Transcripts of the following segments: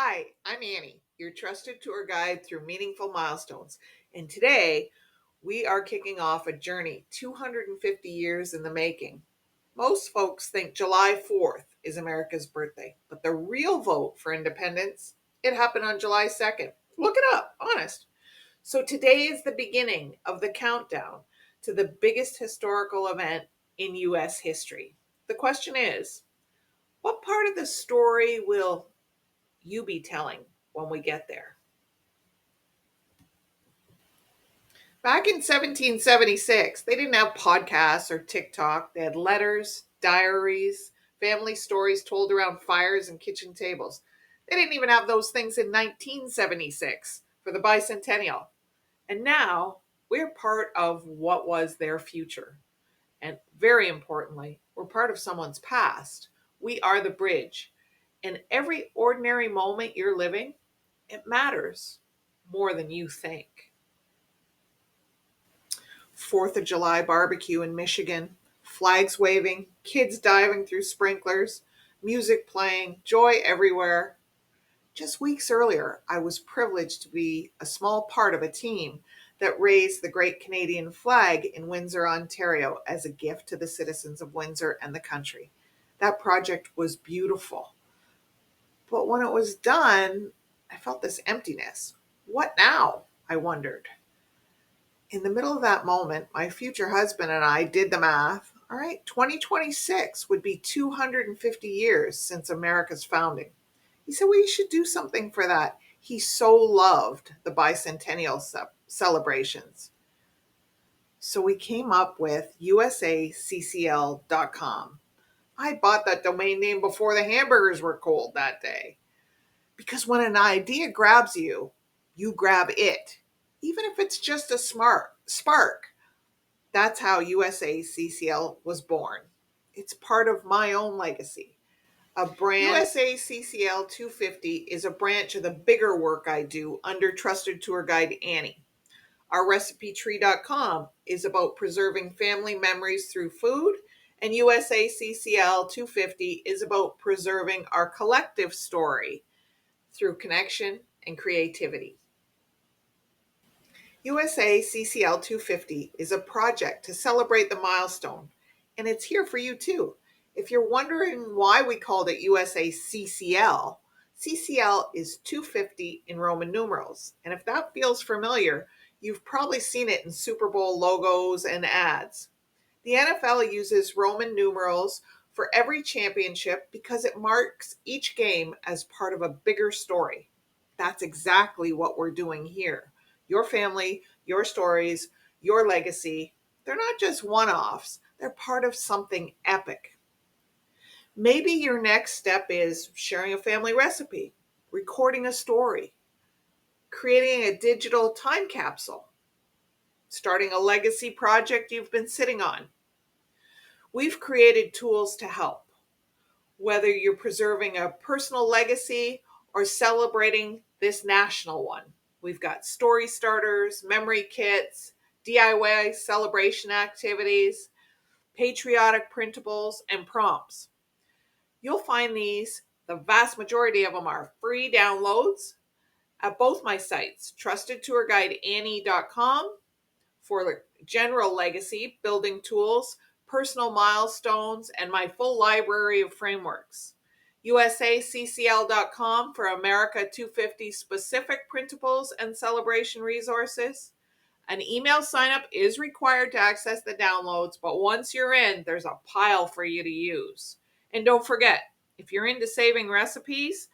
Hi, I'm Annie, your trusted tour guide through meaningful milestones. And today we are kicking off a journey 250 years in the making. Most folks think July 4th is America's birthday, but the real vote for independence, it happened on July 2nd. Look it up, honest. So today is the beginning of the countdown to the biggest historical event in US history. The question is, what part of the story will you be telling when we get there? Back in 1776, they didn't have podcasts or TikTok. They had letters, diaries, family stories told around fires and kitchen tables. They didn't even have those things in 1976 for the bicentennial. And now we're part of what was their future. And very importantly, we're part of someone's past. We are the bridge. And every ordinary moment you're living, it matters more than you think. 4th of July barbecue in Michigan, flags waving, kids diving through sprinklers, music playing, joy everywhere. Just weeks earlier, I was privileged to be a small part of a team that raised the Great Canadian Flag in Windsor, Ontario, as a gift to the citizens of Windsor and the country. That project was beautiful. But when it was done, I felt this emptiness. What now? I wondered. In the middle of that moment, my future husband and I did the math. All right, 2026 would be 250 years since America's founding. He said we should do something for that. He so loved the bicentennial celebrations. So we came up with USACCL.com. I bought that domain name before the hamburgers were cold that day. Because when an idea grabs you, you grab it, even if it's just a smart spark. That's how USA CCL was born. It's part of my own legacy. A brand USA CCL 250 is a branch of the bigger work I do under trusted tour guide Annie. Our recipetree.com is about preserving family memories through food, and USA CCL 250 is about preserving our collective story through connection and creativity. USA CCL 250 is a project to celebrate the milestone, and it's here for you too. If you're wondering why we called it USA CCL, CCL is 250 in Roman numerals. And if that feels familiar, you've probably seen it in Super Bowl logos and ads. The NFL uses Roman numerals for every championship because it marks each game as part of a bigger story. That's exactly what we're doing here. Your family, your stories, your legacy, they're not just one offs, they're part of something epic. Maybe your next step is sharing a family recipe, recording a story, creating a digital time capsule, starting a legacy project you've been sitting on. We've created tools to help, whether you're preserving a personal legacy or celebrating this national one. We've got story starters, memory kits, DIY celebration activities, patriotic printables, and prompts. You'll find these, the vast majority of them are free downloads at both my sites, trustedtourguideannie.com for general legacy, building tools, personal milestones, and my full library of frameworks. USACCL.com for America 250 specific printables and celebration resources. An email sign up is required to access the downloads, but once you're in, there's a pile for you to use. And don't forget, if you're into saving recipes,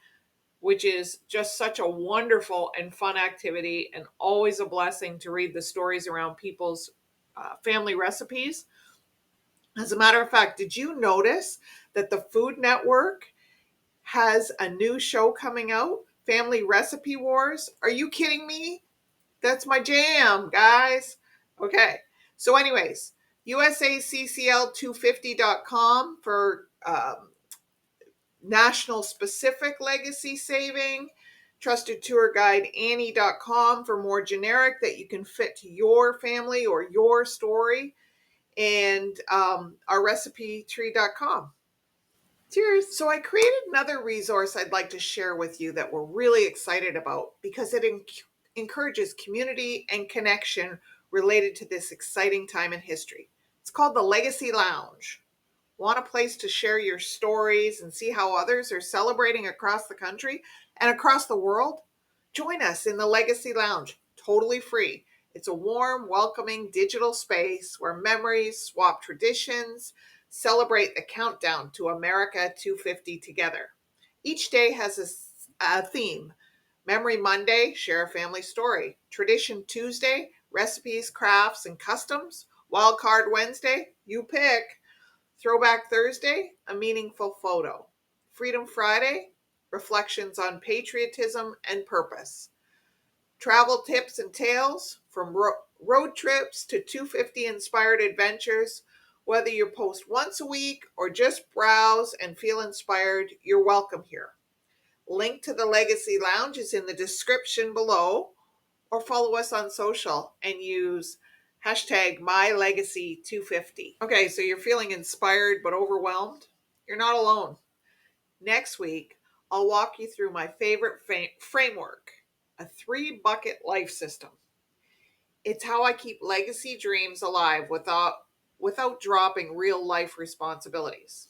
which is just such a wonderful and fun activity and always a blessing to read the stories around people's family recipes. As a matter of fact, did you notice that the Food Network has a new show coming out, Family Recipe Wars? Are you kidding me? That's my jam, guys. Okay. So anyways, USACCL250.com for national specific legacy saving, trusted tour guide Annie.com for more generic that you can fit to your family or your story, and our recipetree.com. Cheers. So I created another resource I'd like to share with you that we're really excited about because it encourages community and connection related to this exciting time in history. It's called the Legacy Lounge. Want a place to share your stories and see how others are celebrating across the country and across the world? Join us in the Legacy Lounge, totally free. It's a warm, welcoming digital space where memories swap traditions, celebrate the countdown to America 250 together. Each day has a theme. Memory Monday, share a family story. Tradition Tuesday, recipes, crafts, and customs. Wild Card Wednesday, you pick. Throwback Thursday, a meaningful photo. Freedom Friday, reflections on patriotism and purpose. Travel tips and tales from road trips to 250 inspired adventures. Whether you post once a week or just browse and feel inspired, you're welcome here. Link to the Legacy Lounge is in the description below, or follow us on social and use hashtag MyLegacy250. Okay, so you're feeling inspired but overwhelmed? You're not alone. Next week, I'll walk you through my favorite framework, a 3 bucket life system. It's how I keep legacy dreams alive without dropping real life responsibilities.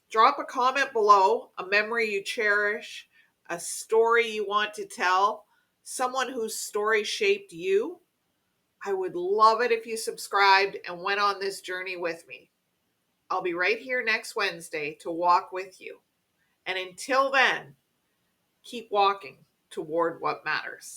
Drop a comment below, a memory you cherish, a story you want to tell, someone whose story shaped you. I would love it if you subscribed and went on this journey with me. I'll be right here next Wednesday to walk with you. And until then, keep walking toward what matters.